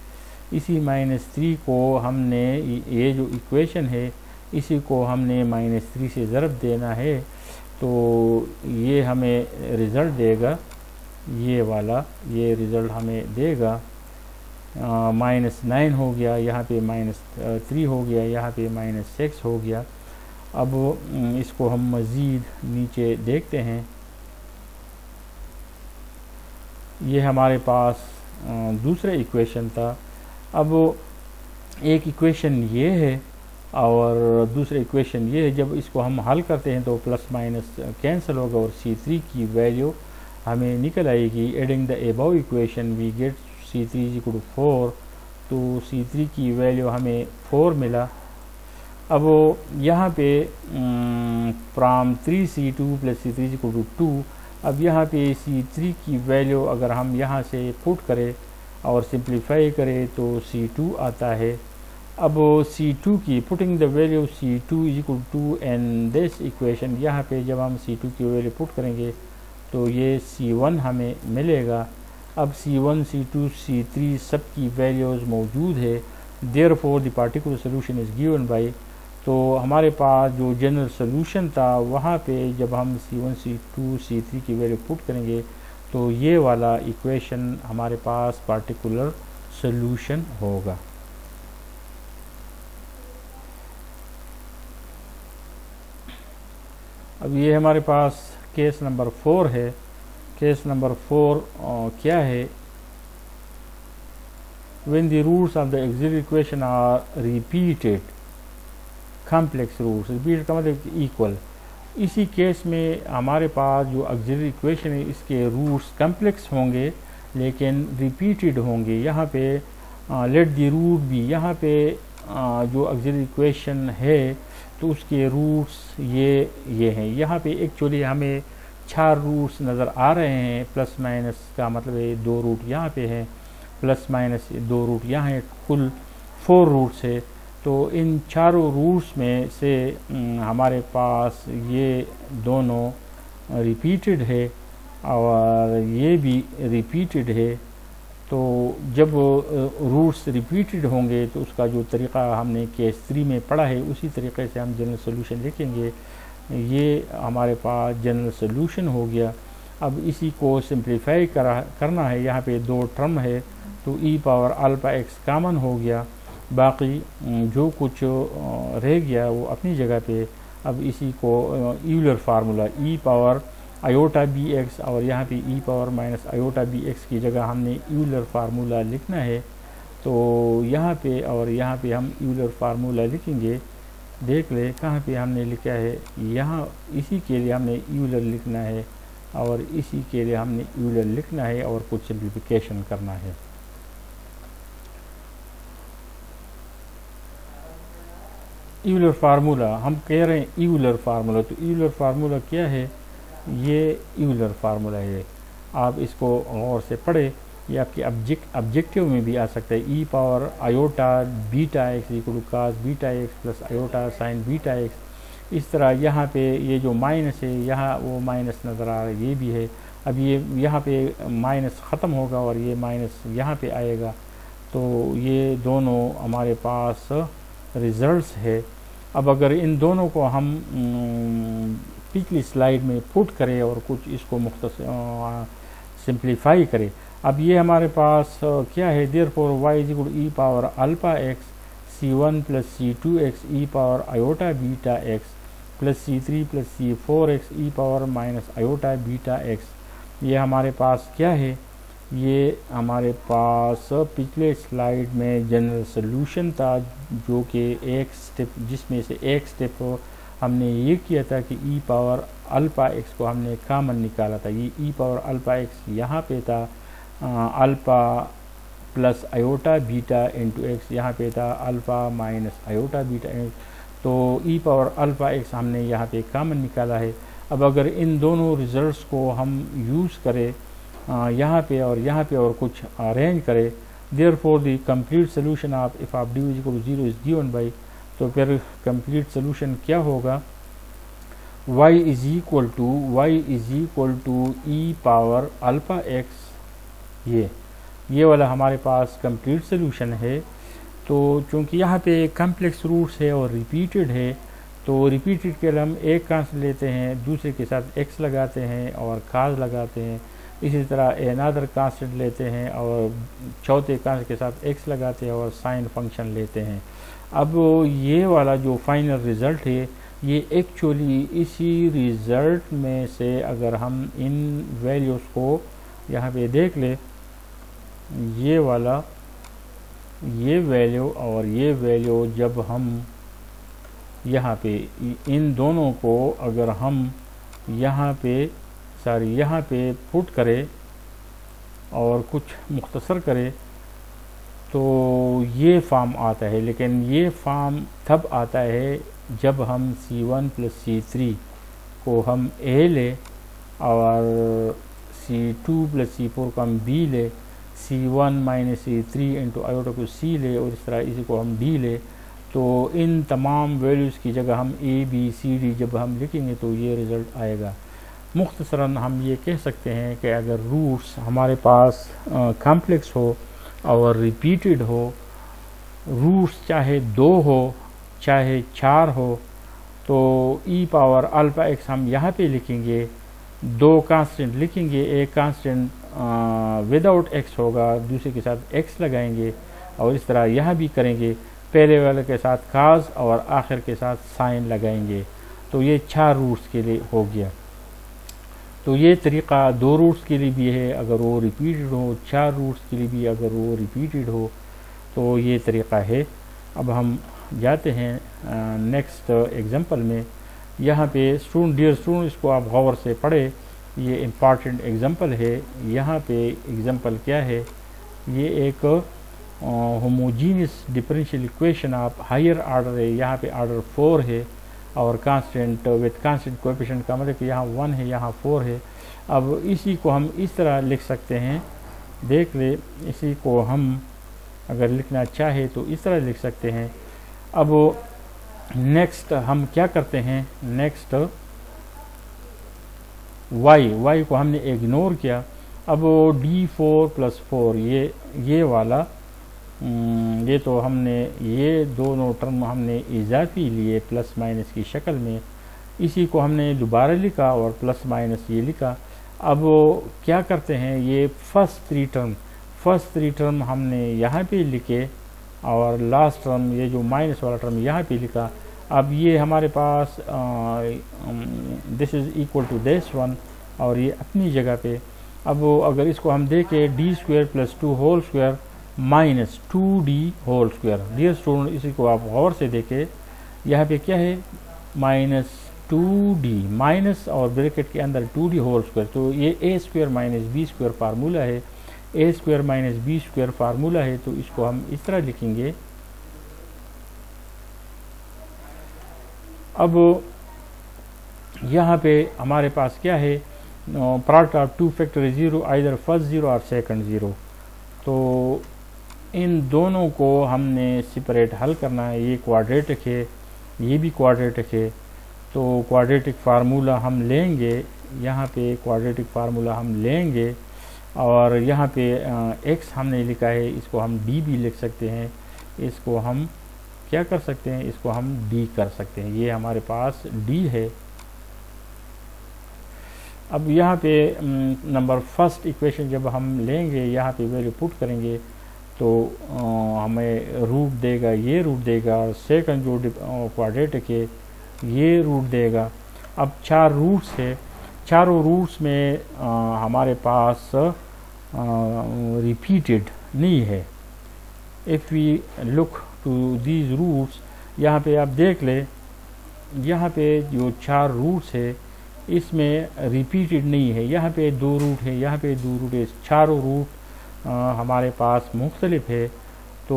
इसी -3 को हमने, ये जो इक्वेशन है इसी को हमने -3 से ज़रब देना है, तो ये हमें रिज़ल्ट देगा, ये वाला ये रिज़ल्ट हमें देगा -9 हो गया, यहाँ पे -3 हो गया, यहाँ पे -6 हो गया। अब इसको हम मज़ीद नीचे देखते हैं। ये हमारे पास दूसरा इक्वेशन था। अब एक इक्वेशन ये है और दूसरा इक्वेशन ये है। जब इसको हम हल करते हैं तो प्लस माइनस कैंसिल होगा और C3 की वैल्यू हमें निकल आएगी। Adding the above equation we get C3 is equal to 4, तो C3 की वैल्यू हमें 4 मिला। अब यहाँ पे from 3C2 plus C3 is equal to 2, अब यहाँ पे C3 की वैल्यू अगर हम यहाँ से पुट करें और सिंप्लीफाई करें तो C2 आता है। अब C2 की putting the value C2 is equal to and this equation, यहाँ पे जब हम C2 की वैल्यू पुट करेंगे तो ये C1 हमें मिलेगा। अब C1, C2, C3 सब की वैल्यूज़ मौजूद है, therefore the particular solution is given by. तो हमारे पास जो जनरल सोल्यूशन था वहाँ पे जब हम C1, C2, C3 की वैल्यू पुट करेंगे तो ये वाला इक्वेशन हमारे पास पार्टिकुलर सोल्यूशन होगा। अब ये हमारे पास केस नंबर 4 है। केस नंबर 4 क्या है? when the roots of the auxiliary equation are repeated, complex roots, repeated का मतलब इक्वल। इसी केस में हमारे पास जो ऑक्सिलरी इक्वेशन है इसके रूट्स कम्प्लेक्स होंगे लेकिन रिपीटेड होंगे। यहाँ पे लेट द रूट बी, यहाँ पे जो ऑक्सिलरी इक्वेशन है तो उसके रूट्स ये हैं। यहाँ पे एक्चुअली हमें 4 रूट्स नज़र आ रहे हैं, प्लस माइनस का मतलब है 2 रूट यहाँ पे हैं, प्लस माइनस 2 रूट यहाँ है, कुल 4 रूट्स है। तो इन चारों रूट्स में से हमारे पास ये दोनों रिपीटेड है और ये भी रिपीटेड है। तो जब रूट्स रिपीटेड होंगे तो उसका जो तरीक़ा हमने केस 3 में पढ़ा है उसी तरीक़े से हम जनरल सोल्यूशन लिखेंगे। ये हमारे पास जनरल सोल्यूशन हो गया। अब इसी को सिंप्लीफाई करना है। यहाँ पे दो टर्म है तो e पावर अल्फ़ा x कामन हो गया, बाकी जो कुछ रह गया वो अपनी जगह पे। अब इसी को Euler formula e power iota b x और यहाँ पे e power minus iota b x की जगह हमने यूलर फार्मूला लिखना है। तो यहाँ पे और यहाँ पे हम यूलर फार्मूला लिखेंगे। देख ले कहाँ पे हमने लिखा है, यहाँ इसी के लिए हमने यूलर लिखना है और इसी के लिए हमने यूलर लिखना है और कुछ सिंप्लीफिकेशन करना है। यूलर फार्मूला हम कह रहे हैं यूलर फार्मूला, तो यूलर फार्मूला क्या है, ये यूलर फार्मूला है। आप इसको गौर से पढ़े, ये आपके ऑब्जेक्टिव में भी आ सकता है। e power iota beta x equal to cos beta x plus iota sine beta x. इस तरह यहाँ पे ये जो माइनस है यहाँ वो माइनस नज़र आ रहा है, ये भी है। अब ये यहाँ पे माइनस ख़त्म होगा और ये माइनस यहाँ पे आएगा। तो ये दोनों हमारे पास रिजल्ट्स है। अब अगर इन दोनों को हम पिछली स्लाइड में पुट करें और कुछ इसको मुख्तसर सिंप्लीफाई करें। अब ये हमारे पास क्या है, therefore y is equal to e power alpha x c1 plus c2 x e power iota beta x plus c3 plus c4 x e power minus iota beta x. ये हमारे पास क्या है, ये हमारे पास पिछले स्लाइड में जनरल सोल्यूशन था, जो कि एक स्टेप, जिसमें से एक स्टेप हमने ये किया था कि e पावर अल्फ़ा एक्स को हमने कामन निकाला था। ये e पावर अल्फ़ा एक्स यहाँ पे था, alpha plus iota beta into x यहाँ पे था alpha minus iota beta x. तो e पावर अल्फ़ा एक्स हमने यहाँ पे कामन निकाला है। अब अगर इन दोनों रिजल्ट्स को हम यूज़ करें यहाँ पे और कुछ अरेंज करें, therefore the complete solution of if of D is equal to 0 is given by, तो फिर कंप्लीट सोल्यूशन क्या होगा, y is equal to e power alpha x. ये वाला हमारे पास कंप्लीट सोल्यूशन है। तो चूँकि यहाँ पे कम्प्लेक्स रूट्स है और रिपीटेड है, तो रिपीटेड के लिए हम एक कांस्टेंट लेते हैं, दूसरे के साथ x लगाते हैं और काज लगाते हैं। इसी तरह अनदर कांस्टेंट लेते हैं और चौथे कांस्टेंट के साथ x लगाते हैं और साइन फंक्शन लेते हैं। अब ये वाला जो फाइनल रिज़ल्ट है, ये एक्चुअली इसी रिज़ल्ट में से अगर हम इन वैल्यूज़ को यहाँ पे देख ले, ये वाला ये वैल्यू और ये वैल्यू जब हम यहाँ पे इन दोनों को अगर हम यहाँ पे पुट करें और कुछ मुख्तसर करें तो ये फॉर्म आता है। लेकिन ये फॉर्म तब आता है जब हम c1 प्लस c3 को हम a ले और c2 प्लस c4 को हम b ले, c1 minus c3 into iota को c ले और इस तरह इसी को हम d ले। तो इन तमाम वैल्यूज़ की जगह हम a b c d जब हम लिखेंगे तो ये रिज़ल्ट आएगा। मुख्तसरन हम ये कह सकते हैं कि अगर रूट्स हमारे पास कॉम्प्लेक्स हो और रिपीटेड हो, रूट्स चाहे 2 हो चाहे 4 हो, तो e पावर अल्फ़ा एक्स हम यहाँ पे लिखेंगे, 2 कांस्टेंट लिखेंगे, एक कांस्टेंट विदाउट x होगा, दूसरे के साथ x लगाएंगे और इस तरह यहाँ भी करेंगे, पहले वाले के साथ काज और आखिर के साथ साइन लगाएंगे। तो ये 4 रूट्स के लिए हो गया। तो ये तरीक़ा 2 रूट्स के लिए भी है अगर वो रिपीटेड हो, 4 रूट्स के लिए भी अगर वो रिपीटेड हो, तो ये तरीक़ा है। अब हम जाते हैं नेक्स्ट एग्जांपल में। यहाँ पे डियर स्टूडेंट, इसको आप गौर से पढ़े, ये इम्पॉर्टेंट एग्जांपल है। यहाँ पे एग्जांपल क्या है, ये एक homogeneous differential equation of higher order है। यहाँ पे ऑर्डर 4 है और कांस्टेंट विद कांस्टेंट कोएफिशिएंट का मतलब कि यहाँ 1 है, यहाँ 4 है। अब इसी को हम इस तरह लिख सकते हैं, देख ले, इसी को हम अगर लिखना चाहे तो इस तरह लिख सकते हैं। अब नेक्स्ट हम क्या करते हैं, नेक्स्ट वाई को हमने इग्नोर किया। अब d4 + 4 ये वाला ये तो हमने ये दोनों टर्म हमने इजाफी लिए प्लस माइनस की शक्ल में, इसी को हमने दोबारा लिखा और प्लस माइनस ये लिखा। अब क्या करते हैं, ये फर्स्ट थ्री टर्म हमने यहाँ पे लिखे और लास्ट टर्म ये जो माइनस वाला टर्म यहाँ पे लिखा। अब ये हमारे पास this is equal to this one और ये अपनी जगह पे। अब अगर इसको हम देखें d² + 2 whole square minus 2d whole square. Dear student इसी को आप गौर से देखें, यहाँ पे क्या है -2d माइनस और ब्रैकेट के अंदर 2d होल स्क्वायर, तो ये a² - b² फार्मूला है, a² - b² फार्मूला है। तो इसको हम इस तरह लिखेंगे। अब यहाँ पे हमारे पास क्या है, product of 2 factor 0 either first 0 और सेकंड 0। तो इन दोनों को हमने सेपरेट हल करना है। ये क्वाड्रेटिक है, ये भी क्वाड्रेटिक है। तो क्वाड्रेटिक फार्मूला हम लेंगे, यहाँ पे क्वाड्रेटिक फार्मूला हम लेंगे और यहाँ पे x हमने लिखा है, इसको हम d भी लिख सकते हैं। इसको हम क्या कर सकते हैं, इसको हम d कर सकते हैं। ये हमारे पास d है। अब यहाँ पे नंबर फर्स्ट इक्वेशन जब हम लेंगे, यहाँ पे वैल्यू पुट करेंगे तो हमें रूट देगा, ये रूट देगा। सेकंड जो क्वाड्रेटिक है ये रूट देगा। अब 4 रूट्स है, चारों रूट्स में हमारे पास रिपीटेड नहीं है। If we look to these roots, यहाँ पे आप देख ले, यहाँ पे जो 4 रूट्स है इसमें रिपीटेड नहीं है। यहाँ पे 2 रूट है, यहाँ पे 2 रूट है, चारों रूट हमारे पास मुख्तलिफ है। तो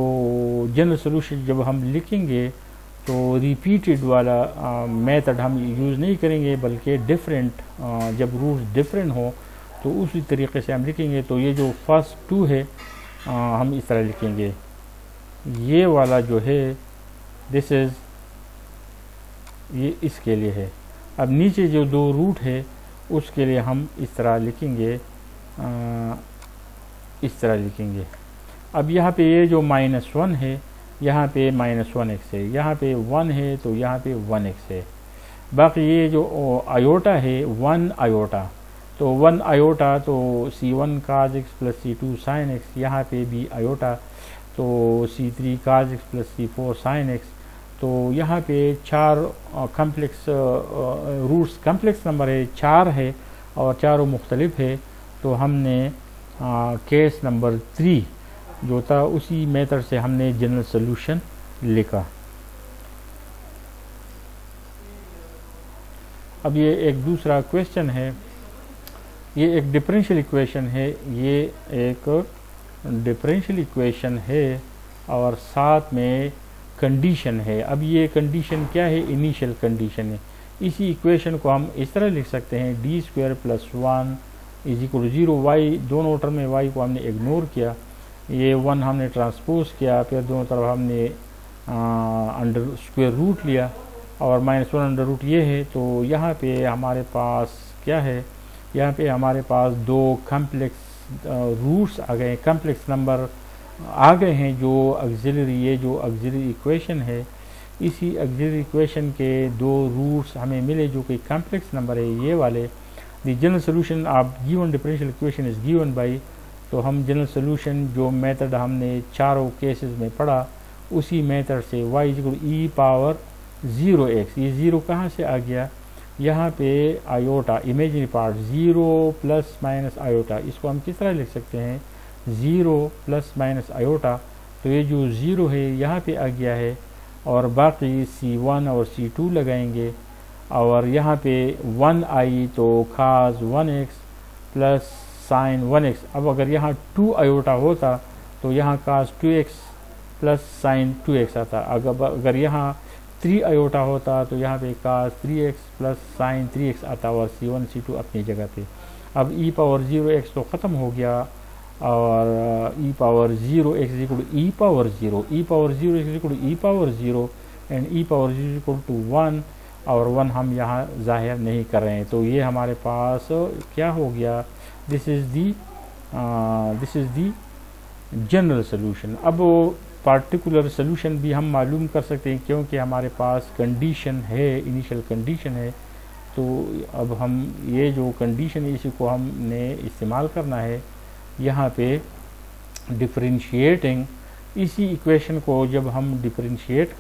जनरल सोल्यूशन जब हम लिखेंगे तो रिपीटेड वाला मेथड हम यूज़ नहीं करेंगे, बल्कि डिफरेंट जब रूट्स डिफरेंट हो तो उसी तरीके से हम लिखेंगे। तो ये जो फर्स्ट 2 है हम इस तरह लिखेंगे। ये वाला जो है दिस इज़ ये इसके लिए है। अब नीचे जो 2 रूट है उसके लिए हम इस तरह लिखेंगे, इस तरह लिखेंगे। अब यहाँ पे ये जो -1 है, यहाँ पे -1x है, यहाँ पे 1 है तो यहाँ पे 1x है। बाकी ये जो आयोटा है 1 आयोटा, तो 1 आयोटा तो c1 cos x + c2 sin x, यहाँ पे भी आयोटा तो c3 cos x + c4 sin x। तो यहाँ पे 4 कम्प्लेक्स रूट्स, कम्प्लेक्स नंबर है 4 है और चारों मुख्तलिफ है। तो हमने केस नंबर 3 जो था उसी मेथड से हमने जनरल सोल्यूशन लिखा। अब ये एक दूसरा क्वेश्चन है, ये एक डिफरेंशियल इक्वेशन है, ये एक डिफरेंशियल इक्वेशन है और साथ में कंडीशन है। अब ये कंडीशन क्या है, इनिशियल कंडीशन है। इसी इक्वेशन को हम इस तरह लिख सकते हैं, d² + 1 = 0। y दोनों टर्म में y को हमने इग्नोर किया, ये 1 हमने ट्रांसपोज किया, फिर दोनों तरफ हमने अंडर स्क्वायर रूट लिया और -1 अंडर रूट ये है। तो यहाँ पे हमारे पास क्या है, यहाँ पे हमारे पास 2 कम्प्लेक्स रूट्स आ गए, कम्प्लेक्स नंबर आ गए हैं जो ऑक्सिलरी, ये जो ऑक्सिलरी इक्वेशन है, इसी ऑक्सिलरी इक्वेशन के 2 रूट्स हमें मिले जो कि कम्प्लेक्स नंबर है ये वाले। The general solution of given differential equation is given by, तो हम जनरल सोल्यूशन जो मेथड हमने चारों केसेस में पढ़ा उसी मेथड से y = e⁻0x। ये 0 कहाँ से आ गया, यहाँ पे आयोटा इमेजिनरी पार्ट 0 ± आयोटा, इसको हम किस तरह लिख सकते हैं 0 ± आयोटा। तो ये जो 0 है यहाँ पे आ गया है और बाकी c1 और c2 लगाएंगे और यहाँ पे 1 आई तो cos 1x + sin 1x। अब अगर यहाँ 2 आयोटा होता तो यहाँ cos 2x + sin 2x आता। अगर यहाँ 3 आयोटा होता तो यहाँ पे cos 3x + sin 3x आता और c1 c2 अपनी जगह पे। अब e⁻0x तो ख़त्म हो गया और e⁻0x = e⁻0 एंड e⁻0 = 1 और 1 हम यहाँ ज़ाहिर नहीं कर रहे हैं। तो ये हमारे पास क्या हो गया, this is the general solution. अब पार्टिकुलर सोल्यूशन भी हम मालूम कर सकते हैं क्योंकि हमारे पास कंडीशन है, इनिशियल कंडीशन है। तो अब हम ये जो कंडीशन है इसी को हमने इस्तेमाल करना है यहाँ पे डिफरेंशिएटिंग। इसी इक्वेशन को जब हम डिफरेंशिएट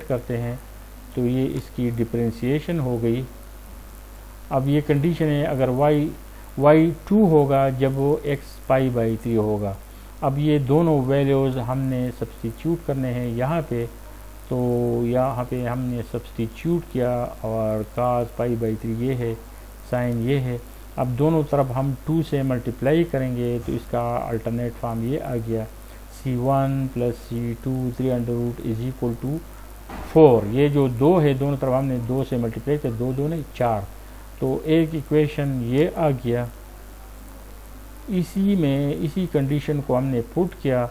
करते हैं, तो ये इसकी डिफरेंशिएशन हो गई। अब ये कंडीशन है अगर y 2 होगा जब वो x π/3 होगा। अब ये दोनों वैल्यूज़ हमने सब्स्टिट्यूट करने हैं यहाँ पे। तो यहाँ पे हमने सब्स्टिट्यूट किया और cos π/3 ये है, साइन ये है। अब दोनों तरफ हम 2 से मल्टीप्लाई करेंगे तो इसका अल्टरनेट फॉर्म ये आ गया, c1 + c2 3√= 4। ये जो 2 है दोनों तरफ हमने 2 से मल्टीप्लाई किया, 2 2 नहीं 4। तो एक इक्वेशन ये आ गया। इसी कंडीशन को हमने पुट किया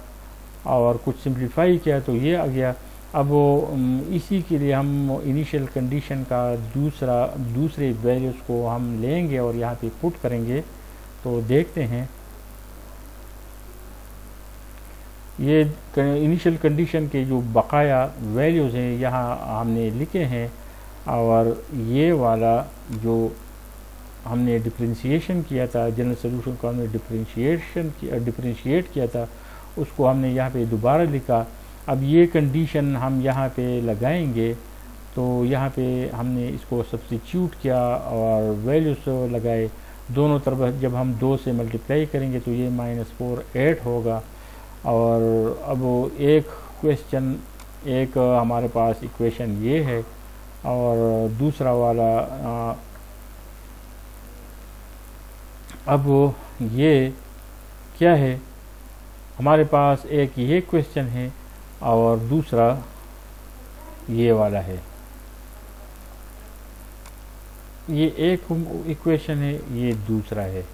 और कुछ सिंप्लीफाई किया तो ये आ गया। अब इसी के लिए हम इनिशियल कंडीशन का दूसरे वैल्यूज़ को हम लेंगे और यहाँ पे पुट करेंगे। तो देखते हैं, ये इनिशियल कंडीशन के जो बकाया वैल्यूज़ हैं यहाँ हमने लिखे हैं, और ये वाला जो हमने डिफरेंशिएशन किया था, जनरल सोल्यूशन को हमने डिफरेंशिएट किया था, उसको हमने यहाँ पे दोबारा लिखा। अब ये कंडीशन हम यहाँ पे लगाएंगे। तो यहाँ पे हमने इसको सब्स्टिट्यूट किया और वैल्यूज लगाए दोनों तरफ। जब हम 2 से मल्टीप्लाई करेंगे तो ये -4 8 होगा। और अब एक हमारे पास इक्वेशन ये है और दूसरा वाला अब ये क्या है, हमारे पास एक ये क्वेश्चन है और दूसरा ये वाला है। ये एक इक्वेशन है, ये दूसरा है।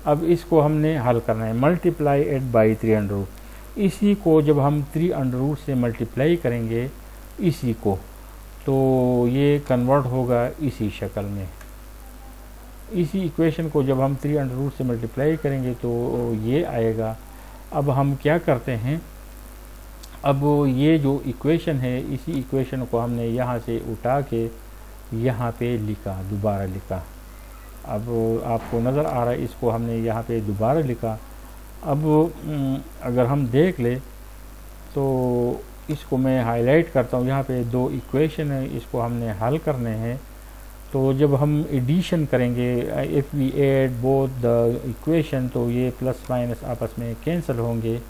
अब इसको हमने हल करना है, मल्टीप्लाई इट बाई 3√। इसी को जब हम 3√रूट से मल्टीप्लाई करेंगे इसी को, तो ये कन्वर्ट होगा इसी शक्ल में। इसी इक्वेशन को जब हम 3√रूट से मल्टीप्लाई करेंगे तो ये आएगा। अब हम क्या करते हैं, अब ये जो इक्वेशन है इसी इक्वेशन को हमने यहाँ से उठा के यहाँ पे लिखा, दोबारा लिखा। अब आपको नज़र आ रहा है, इसको हमने यहाँ पे दोबारा लिखा। अब अगर हम देख ले तो इसको मैं हाईलाइट करता हूँ। यहाँ पे 2 इक्वेशन है, इसको हमने हल करने हैं। तो जब हम एडिशन करेंगे, if we add both the equation, तो ये प्लस माइनस आपस में कैंसिल होंगे।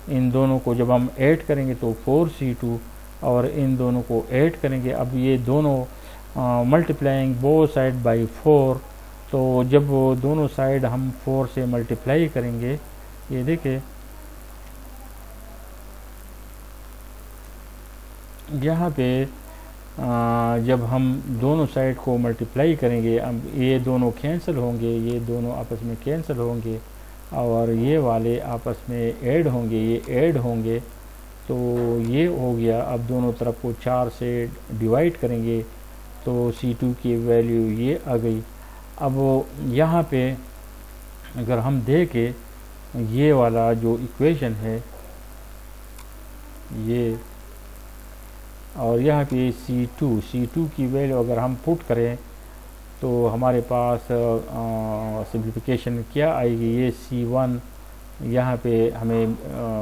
इन दोनों को जब हम ऐड करेंगे तो 4c2, और इन दोनों को ऐड करेंगे। अब ये दोनों मल्टीप्लाइंग बोथ साइड बाई 4, तो जब वो दोनों साइड हम 4 से मल्टीप्लाई करेंगे, ये देखिए यहाँ पे जब हम दोनों साइड को मल्टीप्लाई करेंगे, अब ये दोनों कैंसिल होंगे, ये दोनों आपस में कैंसिल होंगे, और ये वाले आपस में ऐड होंगे, ये ऐड होंगे। तो ये हो गया। अब दोनों तरफ को 4 से डिवाइड करेंगे तो c2 की वैल्यू ये आ गई। अब यहाँ पे अगर हम देखें, ये वाला जो इक्वेशन है ये, और यहाँ पे c2 की वैल्यू अगर हम पुट करें तो हमारे पास सिंप्लिफिकेशन क्या आएगी, ये c1 यहाँ पे हमें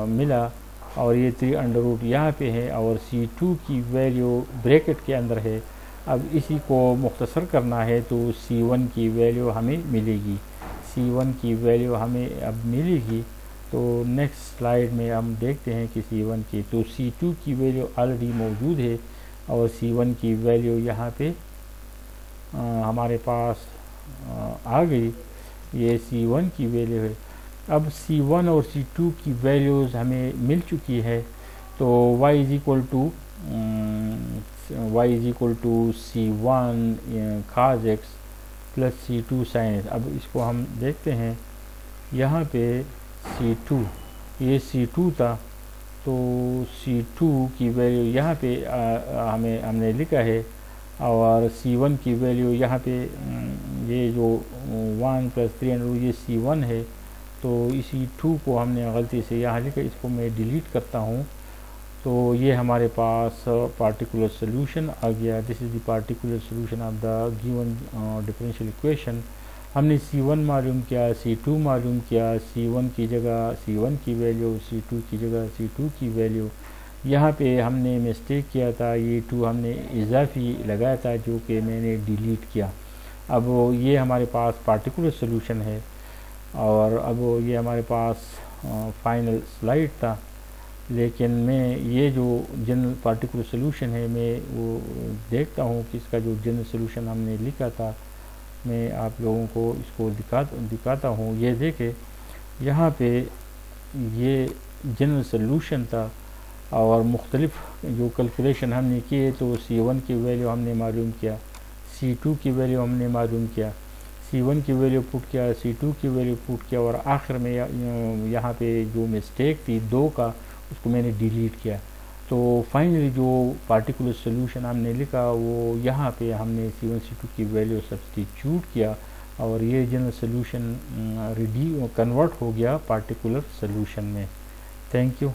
मिला, और ये 3√रूट यहाँ पे है, और c2 की वैल्यू ब्रैकेट के अंदर है। अब इसी को मुख्तसर करना है तो c1 की वैल्यू हमें मिलेगी, अब मिलेगी। तो नेक्स्ट स्लाइड में हम देखते हैं कि c1 की, तो c2 की वैल्यू ऑलरेडी मौजूद है, और c1 की वैल्यू यहाँ पे हमारे पास आ गई। ये c1 की वैल्यू है। अब c1 और c2 की वैल्यूज़ हमें मिल चुकी है। तो y = c1 cos x plus c2 sin x। अब इसको हम देखते हैं, यहाँ पे c2, ये c2 था, तो C2 की वैल्यू यहाँ पे हमने लिखा है, और C1 की वैल्यू यहाँ पे ये जो 1 + 300 ये C1 है, तो इसी 2 को हमने गलती से यहाँ लिखा, इसको मैं डिलीट करता हूँ। तो ये हमारे पास पार्टिकुलर सोल्यूशन आ गया। This is the particular solution of the given differential equation. हमने C1 मालूम किया, C2 मालूम किया, C1 की जगह C1 की वैल्यू, C2 की जगह C2 की वैल्यू। यहाँ पे हमने मिस्टेक किया था, ये 2 हमने इजाफी लगाया था जो कि मैंने डिलीट किया। अब ये हमारे पास पार्टिकुलर सोल्यूशन है, और अब ये हमारे पास फाइनल स्लाइड था। लेकिन मैं ये जो जनरल पार्टिकुलर सोल्यूशन है, मैं वो देखता हूँ कि इसका जो जनरल सोल्यूशन हमने लिखा था, मैं आप लोगों को इसको दिखाता हूँ। ये देखें, यहाँ पे ये जनरल सोल्यूशन था, और मुख्तलिफ जो कैलकुलेशन हमने किए, तो C1 की वैल्यू हमने मालूम किया, C2 की वैल्यू हमने मालूम किया, C1 की वैल्यू पुट किया, C2 की वैल्यू पुट किया, और आखिर में यहाँ पे जो मिस्टेक थी 2 का, उसको मैंने डिलीट किया। तो फाइनली जो पार्टिकुलर सोल्यूशन हमने लिखा, वो यहाँ पे हमने C1 C2 की वैल्यू सब्स्टिट्यूट किया, और ये जनरल सोल्यूशन कन्वर्ट हो गया पार्टिकुलर सोल्यूशन में। Thank you.